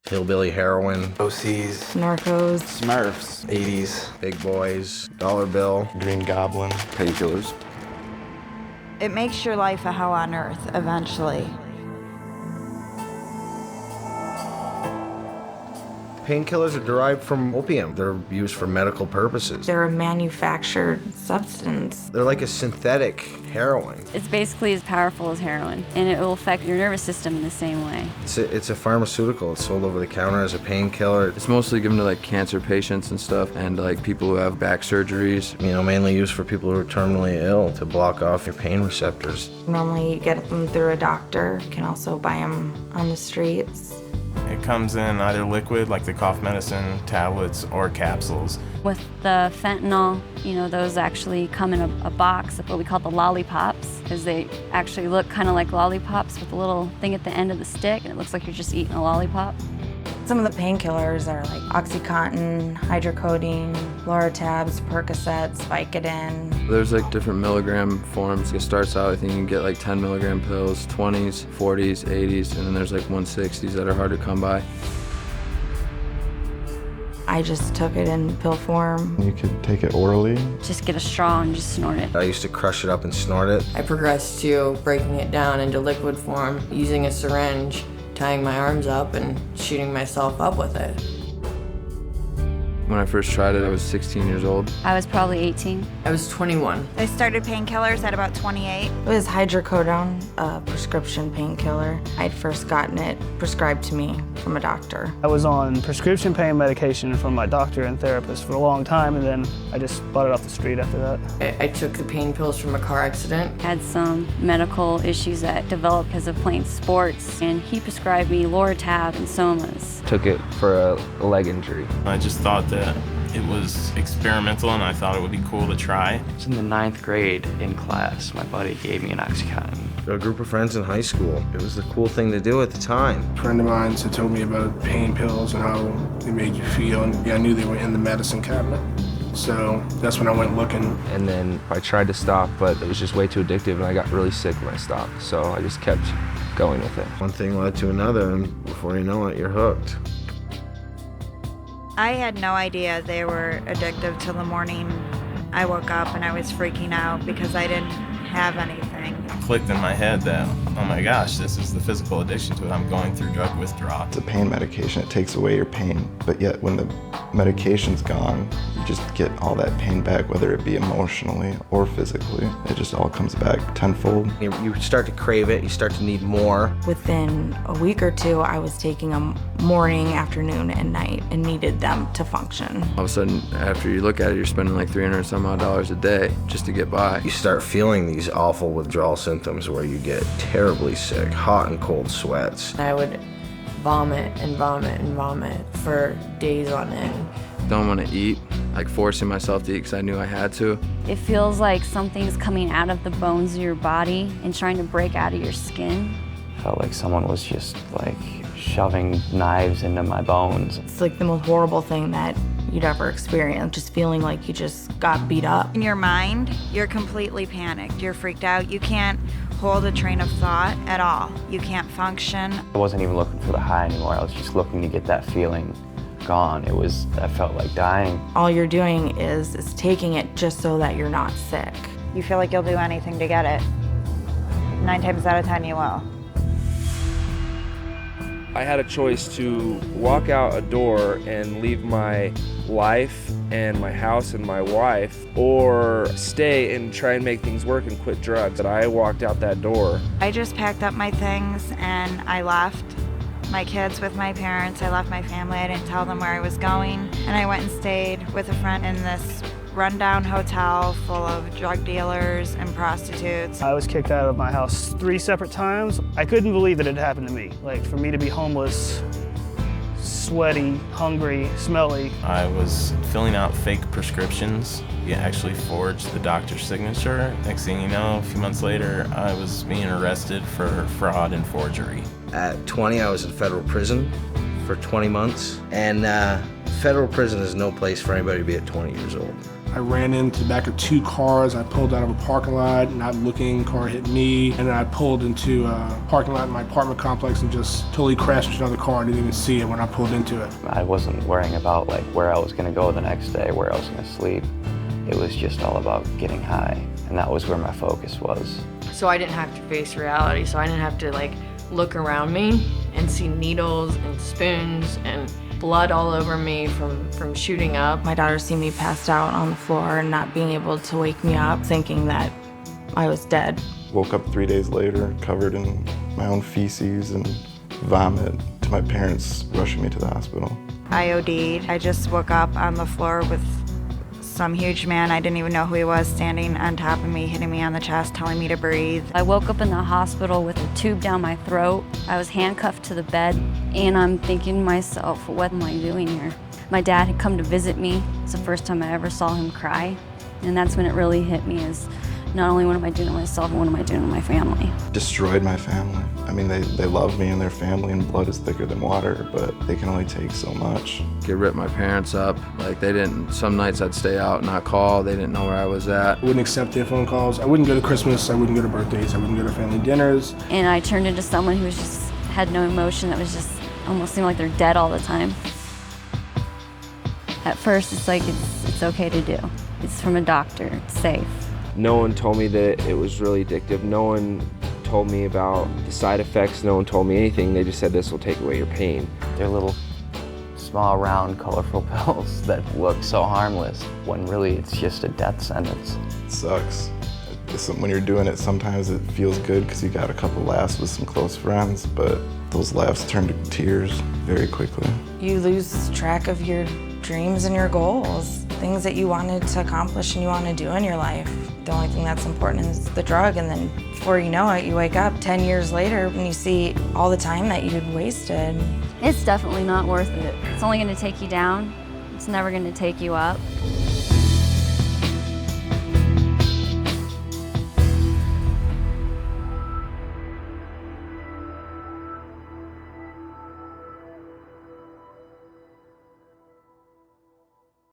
hillbilly heroin, OCs, Narcos, Smurfs, 80s, big boys, dollar bill, Green Goblin, Painkillers. It makes your life a hell on earth eventually. Painkillers are derived from opium. They're used for medical purposes. they're a manufactured substance. They're like a synthetic heroin. It's basically as powerful as heroin, and it will affect your nervous system in the same way. It's a pharmaceutical. It's sold over the counter as a painkiller. It's mostly given to like cancer patients and stuff, and like people who have back surgeries. You know, mainly used for people who are terminally ill to block off your pain receptors. Normally you get them through a doctor. You can also buy them on the streets. It comes in either liquid, like the cough medicine, tablets, or capsules. With the fentanyl, you know, those actually come in a box of what we call the lollipops, because they actually look kind of like lollipops with a little thing at the end of the stick, and it looks like you're just eating a lollipop. Some of the painkillers are like OxyContin, hydrocodone, Loratabs, Percocets, Vicodin. There's like different milligram forms. It starts out, I think you can get like 10 milligram pills, 20s, 40s, 80s, and then there's like 160s that are hard to come by. I just took it in pill form. You could take it orally. Just get a straw and just snort it. I used to crush it up and snort it. I progressed to breaking it down into liquid form, using a syringe, tying my arms up and shooting myself up with it. When I first tried it, I was 16 years old. I was probably 18. I was 21. I started Painkillers at about 28. It was hydrocodone, a prescription painkiller. I'd first gotten it prescribed to me from a doctor. I was on prescription pain medication from my doctor and therapist for a long time, and then I just bought it off the street after that. I took the pain pills from a car accident. Had some medical issues that developed because of playing sports, and he prescribed me Loratab and Somas. Took it for a leg injury. I just thought that it was experimental, and I thought it would be cool to try. It was in the 9th grade in class. My buddy gave me an OxyContin. A group of friends in high school. It was the cool thing to do at the time. A friend of mine had told me about pain pills and how they made you feel, and yeah, I knew they were in the medicine cabinet. So that's when I went looking. And then I tried to stop, but it was just way too addictive, and I got really sick when I stopped. So I just kept going with it. One thing led to another, and before you know it, you're hooked. I had no idea they were addictive till the morning I woke up and I was freaking out because I didn't have anything. It clicked in my head that, oh my gosh, this is the physical addiction to it. I'm going through drug withdrawal. It's a pain medication. It takes away your pain, but yet when the medication's gone, you just get all that pain back, whether it be emotionally or physically. It just all comes back tenfold. You start to crave it, you start to need more. Within a week or two, I was taking them morning, afternoon, and night and needed them to function. All of a sudden, after you look at it, you're spending like $300 some odd a day just to get by. You start feeling these awful withdrawal symptoms where you get terribly sick, hot and cold sweats. I would vomit and vomit and vomit for days on end. Don't want to eat, like forcing myself to eat because I knew I had to. It feels like something's coming out of the bones of your body and trying to break out of your skin. Felt like someone was just like shoving knives into my bones. It's like the most horrible thing that you'd ever experience, just feeling like you just got beat up. In your mind, you're completely panicked. You're freaked out. You can't hold a train of thought at all. You can't function. I wasn't even looking for the high anymore. I was just looking to get that feeling gone. I felt like dying. All you're doing is taking it just so that you're not sick. You feel like you'll do anything to get it. 9 times out of 10, you will. I had a choice to walk out a door and leave my life and my house and my wife, or stay and try and make things work and quit drugs. And I walked out that door. I just packed up my things and I left my kids with my parents. I left my family. I didn't tell them where I was going. And I went and stayed with a friend in this rundown hotel full of drug dealers and prostitutes. I was kicked out of my house 3 separate times. I couldn't believe that it happened to me. Like, for me to be homeless, sweaty, hungry, smelly. I was filling out fake prescriptions. You actually forged the doctor's signature. Next thing you know, a few months later, I was being arrested for fraud and forgery. At 20, I was in federal prison for 20 months. And federal prison is no place for anybody to be at 20 years old. I ran into the back of 2 cars. I pulled out of a parking lot, not looking, car hit me, and then I pulled into a parking lot in my apartment complex and just totally crashed into another car. I didn't even see it when I pulled into it. I wasn't worrying about like where I was gonna go the next day, where I was gonna sleep. It was just all about getting high, and that was where my focus was. So I didn't have to face reality, so I didn't have to like look around me and see needles and spoons and blood all over me from shooting up. My daughter seen me passed out on the floor and not being able to wake me up, thinking that I was dead. Woke up 3 days later, covered in my own feces and vomit, to my parents rushing me to the hospital. I OD'd. I just woke up on the floor with some huge man, I didn't even know who he was, standing on top of me, hitting me on the chest, telling me to breathe. I woke up in the hospital with a tube down my throat. I was handcuffed to the bed, and I'm thinking to myself, what am I doing here? My dad had come to visit me. It's the first time I ever saw him cry, and that's when it really hit me, is not only what am I doing to myself, but what am I doing to my family? Destroyed my family. I mean, they love me and their family, and blood is thicker than water, but they can only take so much. It ripped my parents up. Like they didn't, some nights I'd stay out and not call. They didn't know where I was at. I wouldn't accept their phone calls. I wouldn't go to Christmas. I wouldn't go to birthdays. I wouldn't go to family dinners. And I turned into someone who was just had no emotion, that was just almost seemed like they're dead all the time. At first, it's like it's okay to do. It's from a doctor, it's safe. No one told me that it was really addictive. No one told me about the side effects. No one told me anything. They just said this will take away your pain. They're little, small, round, colorful pills that look so harmless, when really it's just a death sentence. It sucks. When you're doing it, sometimes it feels good because you got a couple laughs with some close friends, but those laughs turn to tears very quickly. You lose track of your dreams and your goals, things that you wanted to accomplish and you want to do in your life. The only thing that's important is the drug, and then before you know it, you wake up 10 years later and you see all the time that you'd wasted. It's definitely not worth it. It's only going to take you down. It's never going to take you up.